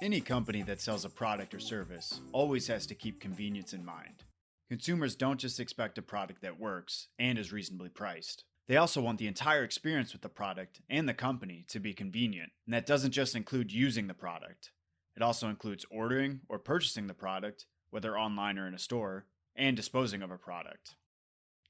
Any company that sells a product or service always has to keep convenience in mind. Consumers don't just expect a product that works and is reasonably priced. They also want the entire experience with the product and the company to be convenient, and that doesn't just include using the product. It also includes ordering or purchasing the product, whether online or in a store, and disposing of a product.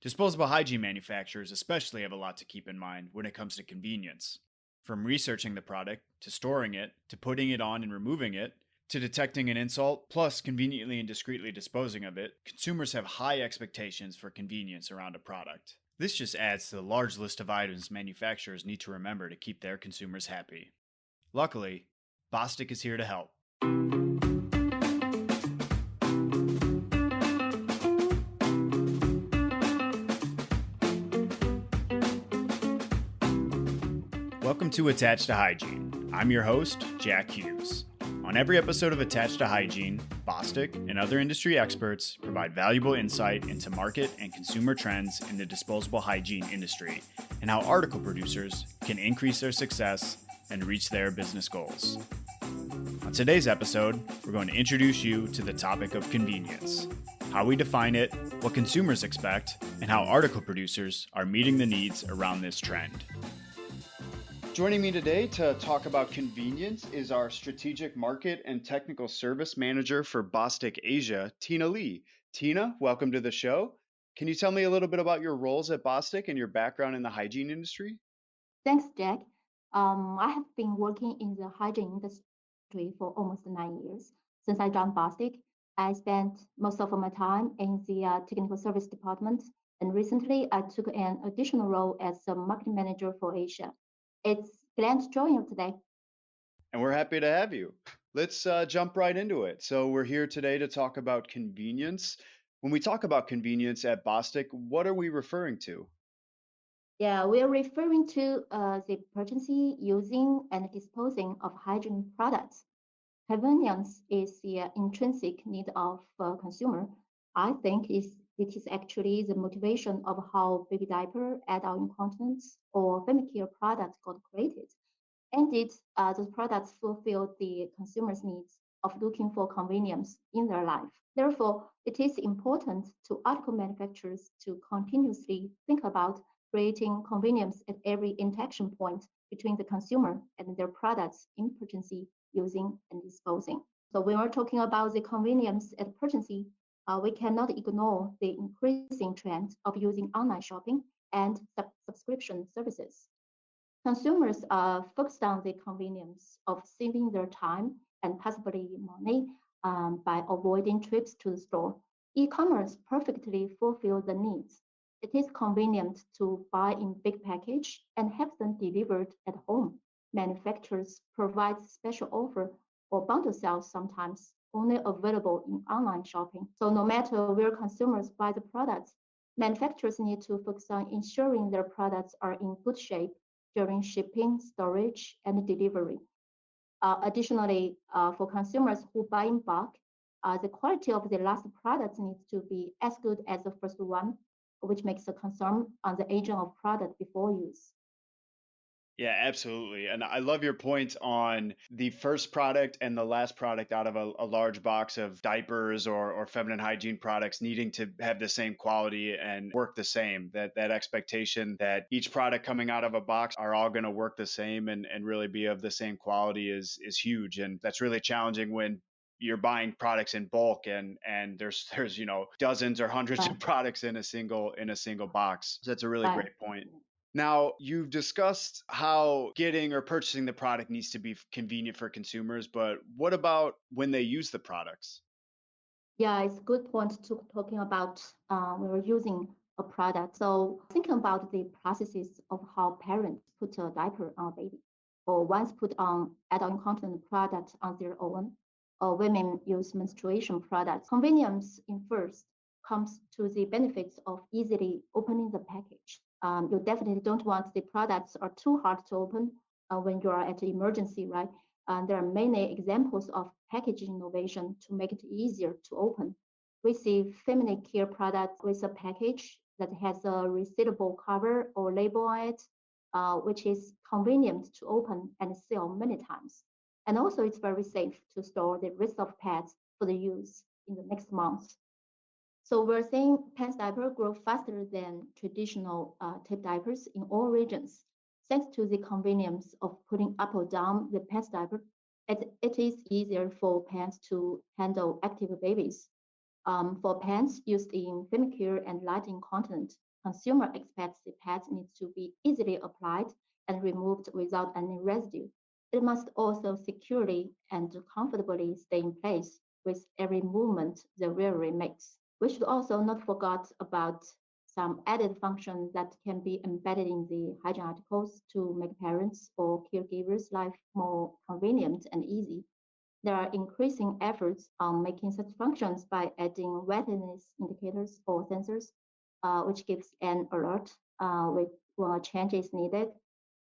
Disposable hygiene manufacturers especially have a lot to keep in mind when it comes to convenience. From researching the product, to storing it, to putting it on and removing it, to detecting an insult, plus conveniently and discreetly disposing of it, consumers have high expectations for convenience around a product. This just adds to the large list of items manufacturers need to remember to keep their consumers happy. Luckily, Bostik is here to help. Welcome to Attached to Hygiene. I'm your host, Jack Hughes. On every episode of Attached to Hygiene, Bostik and other industry experts provide valuable insight into market and consumer trends in the disposable hygiene industry and how article producers can increase their success and reach their business goals. On today's episode, we're going to introduce you to the topic of convenience, how we define it, what consumers expect, and how article producers are meeting the needs around this trend. Joining me today to talk about convenience is our strategic market and technical service manager for Bostik Asia, Tina Lee. Tina, welcome to the show. Can you tell me a little bit about your roles at Bostik and your background in the hygiene industry? Thanks, Jack. I have been working in the hygiene industry for almost 9 years. Since I joined Bostik, I spent most of my time in the technical service department, and recently I took an additional role as a marketing manager for Asia. It's glad to join you today. And we're happy to have you. Let's jump right into it. So, we're here today to talk about convenience. When we talk about convenience at Bostik, what are we referring to? Yeah, we're referring to the purchasing, using, and disposing of hygiene products. Convenience is the intrinsic need of consumer. I think it is actually the motivation of how baby diaper, adult incontinence, or family care products got created. Indeed, those products fulfill the consumer's needs of looking for convenience in their life. Therefore, it is important to article manufacturers to continuously think about creating convenience at every interaction point between the consumer and their products in purchasing, using, and disposing. So when we're talking about the convenience at purchasing, we cannot ignore the increasing trend of using online shopping and subscription services. Consumers are focused on the convenience of saving their time and possibly money by avoiding trips to the store. E-commerce perfectly fulfills the needs. It is convenient to buy in big package and have them delivered at home. Manufacturers provide special offer or bundle sales sometimes only available in online shopping. So no matter where consumers buy the products, manufacturers need to focus on ensuring their products are in good shape during shipping, storage, and delivery. Additionally, for consumers who buy in bulk, the quality of the last product needs to be as good as the first one, which makes a concern on the aging of product before use. Yeah, absolutely. And I love your point on the first product and the last product out of a large box of diapers or feminine hygiene products needing to have the same quality and work the same. That expectation that each product coming out of a box are all going to work the same and really be of the same quality is huge. And that's really challenging when you're buying products in bulk and there's dozens or hundreds Right, of products in a single box. So that's a really right. great point. Now, you've discussed how getting or purchasing the product needs to be convenient for consumers, but what about when they use the products? Yeah, it's a good point to talking about when we're using a product. So thinking about the processes of how parents put a diaper on a baby, or once put on adult incontinence product on their own, or women use menstruation products. Convenience in first comes to the benefits of easily opening the package. You definitely don't want the products are too hard to open when you are at emergency, right? And there are many examples of packaging innovation to make it easier to open. We see family care products with a package that has a resealable cover or label on it, which is convenient to open and seal many times. And also, it's very safe to store the rest of pads for the use in the next month. So we're seeing pants diaper grow faster than traditional tape diapers in all regions. Thanks to the convenience of putting up or down the pants diaper, it is easier for pants to handle active babies. For pants used in female care and light incontinent, consumer expects the pads need to be easily applied and removed without any residue. It must also securely and comfortably stay in place with every movement the wearer makes. We should also not forget about some added functions that can be embedded in the hygiene articles to make parents or caregivers' life more convenient and easy. There are increasing efforts on making such functions by adding wetness indicators or sensors, which gives an alert with when a change is needed.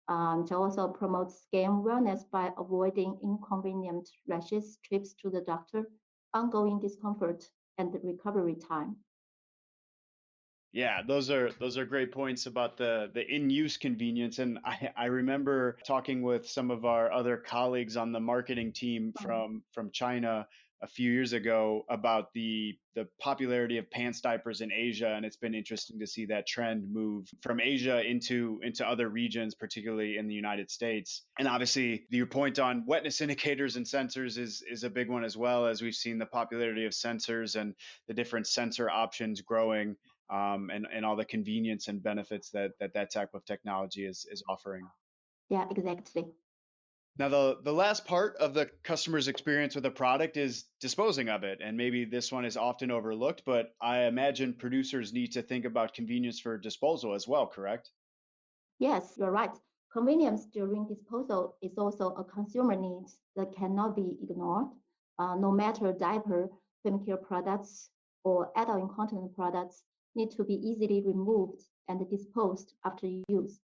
To also promote skin wellness by avoiding inconvenient rashes, trips to the doctor, ongoing discomfort, and recovery time. Yeah, those are great points about the in-use convenience. And I remember talking with some of our other colleagues on the marketing team from China a few years ago about the popularity of pants diapers in Asia, and it's been interesting to see that trend move from Asia into other regions, particularly in the United States. And obviously, your point on wetness indicators and sensors is a big one as well, as we've seen the popularity of sensors and the different sensor options growing, and all the convenience and benefits that type of technology is offering. Yeah, exactly. Now, the last part of the customer's experience with a product is disposing of it. And maybe this one is often overlooked, but I imagine producers need to think about convenience for disposal as well, correct? Yes, you're right. Convenience during disposal is also a consumer need that cannot be ignored. No matter diaper, fem care products, or adult incontinence products need to be easily removed and disposed after use.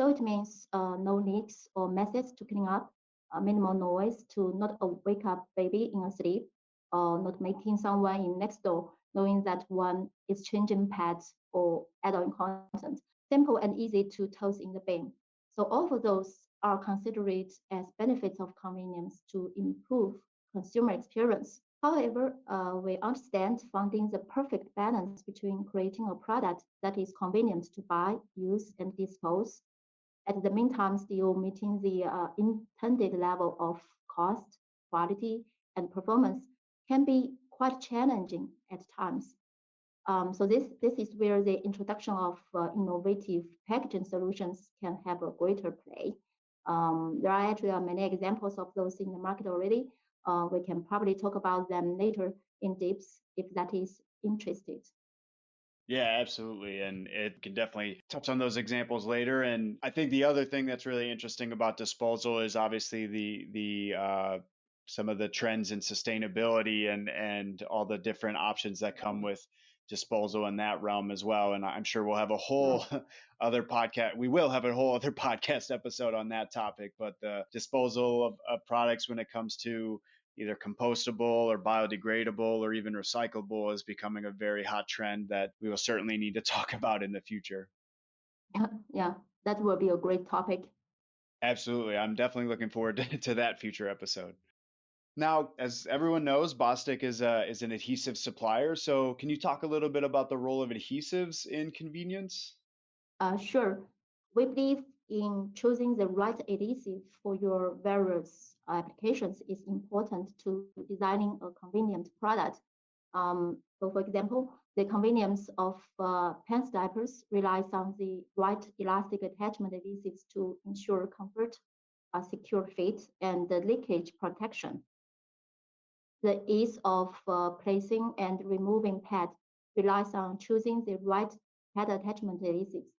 So it means no leaks or messes to clean up, minimal noise to not wake up baby in a sleep, or not making someone in next door knowing that one is changing pads or adult incontinence, simple and easy to toss in the bin. So all of those are considered as benefits of convenience to improve consumer experience. However, we understand finding the perfect balance between creating a product that is convenient to buy, use, and dispose, at the meantime still meeting the intended level of cost, quality, and performance can be quite challenging at times. So this is where the introduction of innovative packaging solutions can have a greater play. There are actually many examples of those in the market already. We can probably talk about them later in depth if that is interested. Yeah, absolutely. And it can definitely touch on those examples later. And I think the other thing that's really interesting about disposal is obviously the some of the trends in sustainability and all the different options that come with disposal in that realm as well. And I'm sure we'll have a Right. whole other podcast. We will have a whole other podcast episode on that topic. But the disposal of products when it comes to either compostable or biodegradable or even recyclable is becoming a very hot trend that we will certainly need to talk about in the future. Yeah, that will be a great topic. Absolutely. I'm definitely looking forward to that future episode. Now, as everyone knows, Bostik is an adhesive supplier. So, can you talk a little bit about the role of adhesives in convenience? Sure. We believe in choosing the right adhesive for your various applications is important to designing a convenient product. So for example, the convenience of pants diapers relies on the right elastic attachment adhesives to ensure comfort, secure fit, and the leakage protection. The ease of placing and removing pads relies on choosing the right pad attachment adhesives.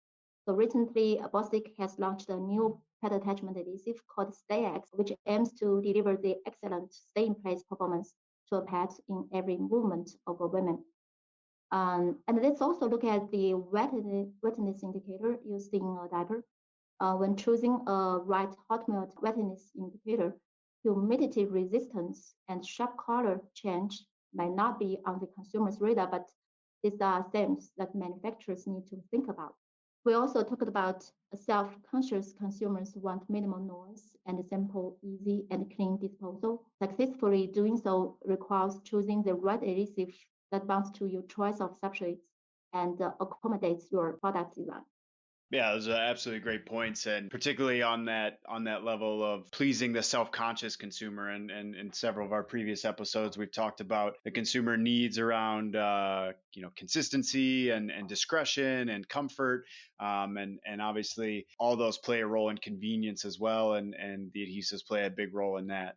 So recently, Bostik has launched a new pad attachment adhesive called StayX, which aims to deliver the excellent stay-in-place performance to a pad in every movement of a woman. And let's also look at the wetness indicator used in a diaper. When choosing a right hot melt wetness indicator, humidity resistance and sharp color change may not be on the consumer's radar, but these are things that manufacturers need to think about. We also talked about self-conscious consumers want minimal noise and simple, easy, and clean disposal. Successfully doing so requires choosing the right adhesive that bonds to your choice of substrates and accommodates your product design. Yeah, those are absolutely great points, and particularly on that level of pleasing the self-conscious consumer. And in several of our previous episodes, we've talked about the consumer needs around consistency and discretion and comfort, and obviously all those play a role in convenience as well, and the adhesives play a big role in that.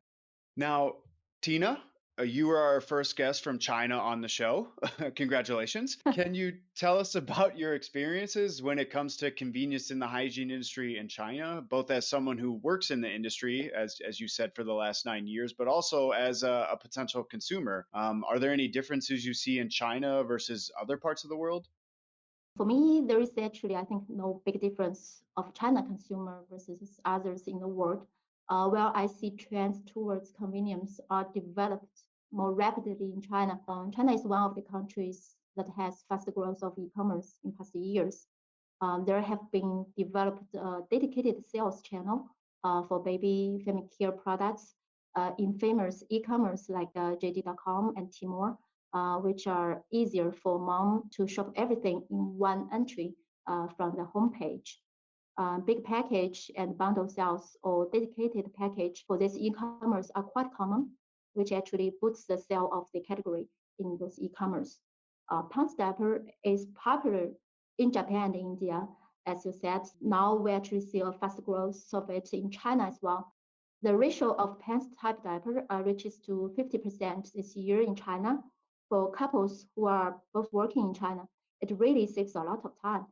Now, Tina, you were our first guest from China on the show. Congratulations. Can you tell us about your experiences when it comes to convenience in the hygiene industry in China, both as someone who works in the industry, as you said, for the last 9 years, but also as a potential consumer? Are there any differences you see in China versus other parts of the world? For me, there is actually, I think, no big difference of China consumer versus others in the world. While I see trends towards convenience are developed more rapidly in China. China is one of the countries that has faster growth of e-commerce in past years. There have been developed a dedicated sales channel for baby family care products in famous e-commerce like JD.com and Tmall, which are easier for mom to shop everything in one entry from the homepage. Big package and bundle sales or dedicated package for this e-commerce are quite common, which actually boosts the sale of the category in those e-commerce. Pants diaper is popular in Japan and India, as you said. Now we actually see a fast growth of it in China as well. The ratio of pants type diaper reaches to 50% this year in China. For couples who are both working in China, it really saves a lot of time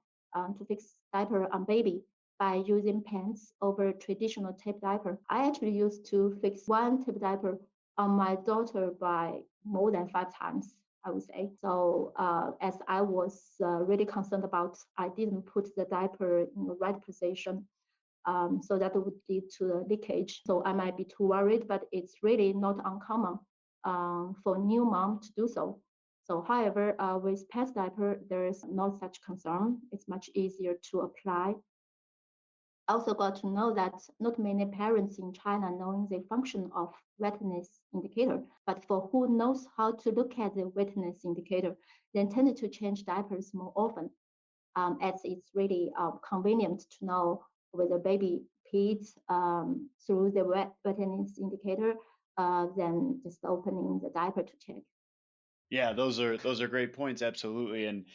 to fix diaper on baby by using pants over traditional tape diaper. I actually used to fix one tape diaper on my daughter by more than 5 times, I would say. So as I was really concerned about, I didn't put the diaper in the right position. So that would lead to the leakage. So I might be too worried, but it's really not uncommon for new mom to do so. So however, with pants diaper, there is no such concern. It's much easier to apply. I also got to know that not many parents in China knowing the function of wetness indicator, but for who knows how to look at the wetness indicator, they tended to change diapers more often, as it's really convenient to know whether baby peed through the wetness indicator than just opening the diaper to check. Yeah, those are great points, absolutely. And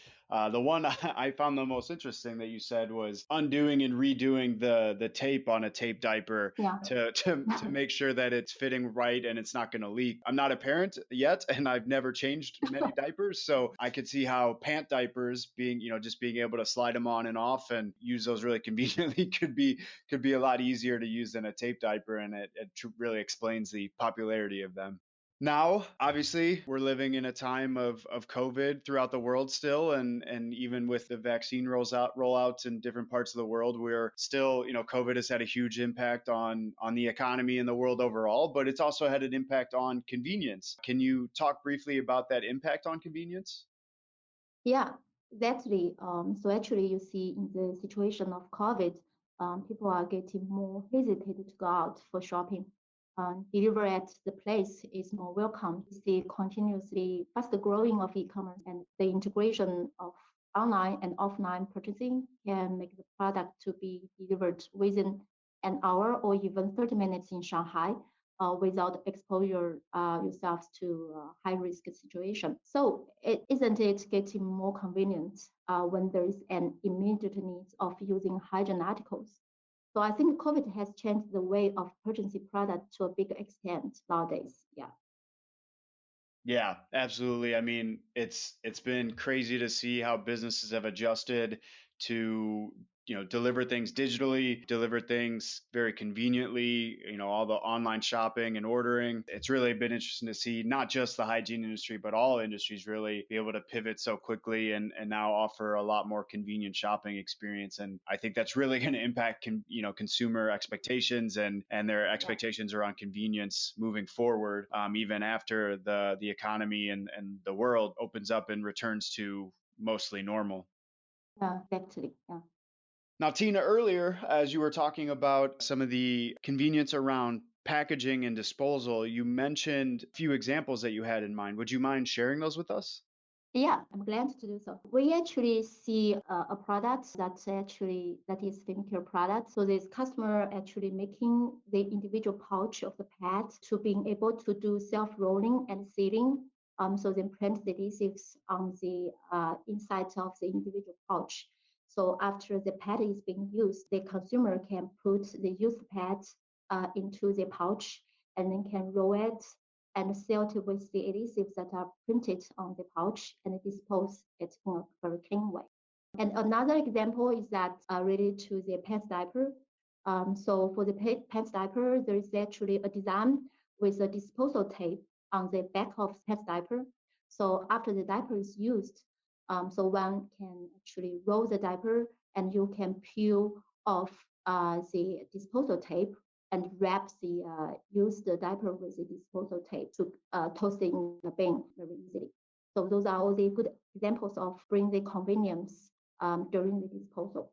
the one I found the most interesting that you said was undoing and redoing the tape on a tape diaper Yeah. to make sure that it's fitting right and it's not going to leak. I'm not a parent yet, and I've never changed many diapers, so I could see how pant diapers being just being able to slide them on and off and use those really conveniently could be a lot easier to use than a tape diaper, and it really explains the popularity of them. Now, obviously, we're living in a time of COVID throughout the world still, and even with the vaccine rollouts in different parts of the world, we're still, COVID has had a huge impact on the economy and the world overall, but it's also had an impact on convenience. Can you talk briefly about that impact on convenience? Yeah, exactly. So actually, you see in the situation of COVID, people are getting more hesitant to go out for shopping. Deliver at the place is more welcome. We see continuously faster growing of e-commerce and the integration of online and offline purchasing can make the product to be delivered within an hour or even 30 minutes in Shanghai without exposure yourself to high risk situation. So isn't it getting more convenient when there is an immediate need of using hygiene articles? So I think COVID has changed the way of purchasing product to a big extent nowadays. Yeah. Yeah, absolutely. I mean, it's been crazy to see how businesses have adjusted to, deliver things digitally, deliver things very conveniently, all the online shopping and ordering. It's really been interesting to see not just the hygiene industry, but all industries really be able to pivot so quickly and now offer a lot more convenient shopping experience. And I think that's really going to impact, consumer expectations and their Yeah. expectations around convenience moving forward, even after the economy and the world opens up and returns to mostly normal. Yeah, exactly. Yeah. Now, Tina, earlier, as you were talking about some of the convenience around packaging and disposal, you mentioned a few examples that you had in mind. Would you mind sharing those with us? Yeah, I'm glad to do so. We actually see a product that is skincare product. So this customer actually making the individual pouch of the pad to being able to do self-rolling and sealing. So then print the adhesives on the inside of the individual pouch. So after the pad is being used, the consumer can put the used pad into the pouch and then can roll it and sealed with the adhesives that are printed on the pouch and dispose it in a very clean way. And another example is that related to the pants diaper. So for the pants diaper, there is actually a design with a disposal tape on the back of pants diaper. So after the diaper is used, so one can actually roll the diaper and you can peel off the disposal tape and wrap the used diaper with the disposal tape to toss it in the bin very easily. So those are all the good examples of bring the convenience during the disposal.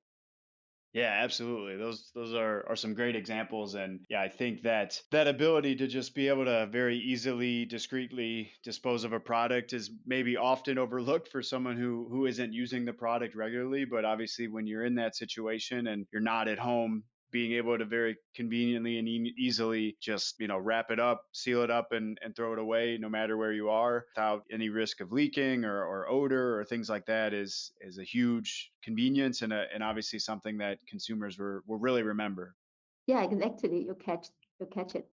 Yeah, absolutely. Those are some great examples. And yeah, I think that that ability to just be able to very easily, discreetly dispose of a product is maybe often overlooked for someone who isn't using the product regularly. But obviously when you're in that situation and you're not at home, being able to very conveniently and easily just, wrap it up, seal it up and throw it away no matter where you are without any risk of leaking or odor or things like that is a huge convenience and obviously something that consumers will really remember. Yeah, exactly. You catch it.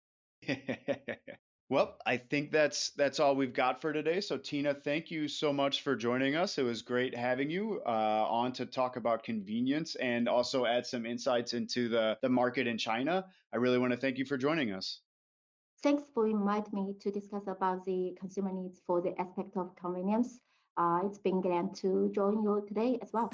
Well, I think that's all we've got for today. So Tina, thank you so much for joining us. It was great having you on to talk about convenience and also add some insights into the market in China. I really want to thank you for joining us. Thanks for inviting me to discuss about the consumer needs for the aspect of convenience. It's been glad to join you today as well.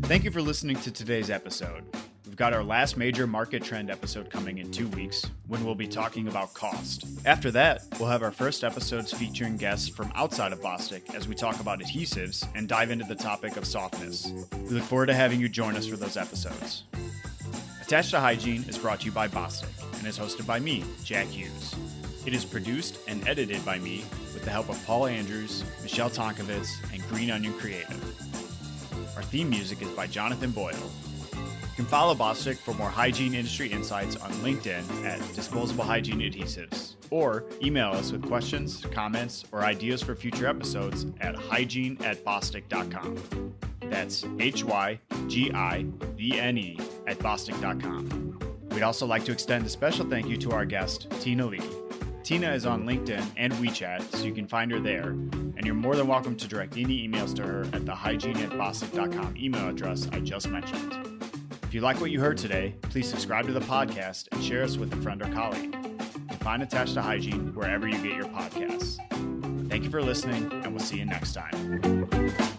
Thank you for listening to today's episode. We've got our last major market trend episode coming in 2 weeks when we'll be talking about cost. After that, we'll have our first episodes featuring guests from outside of Bostik as we talk about adhesives and dive into the topic of softness. We look forward to having you join us for those episodes. Attached to Hygiene is brought to you by Bostik and is hosted by me, Jack Hughes. It is produced and edited by me with the help of Paul Andrews, Michelle Tonkovitz, and Green Onion Creative. Our theme music is by Jonathan Boyle. You can follow Bostik for more hygiene industry insights on LinkedIn at Disposable Hygiene Adhesives, or email us with questions, comments, or ideas for future episodes at hygiene@bostik.com. That's HYGIVNE at bostik.com. We'd also like to extend a special thank you to our guest, Tina Lee. Tina is on LinkedIn and WeChat, so you can find her there, and you're more than welcome to direct any emails to her at the hygiene@bostik.com email address I just mentioned. If you like what you heard today, please subscribe to the podcast and share us with a friend or colleague. You can find Attached to Hygiene wherever you get your podcasts. Thank you for listening, and we'll see you next time.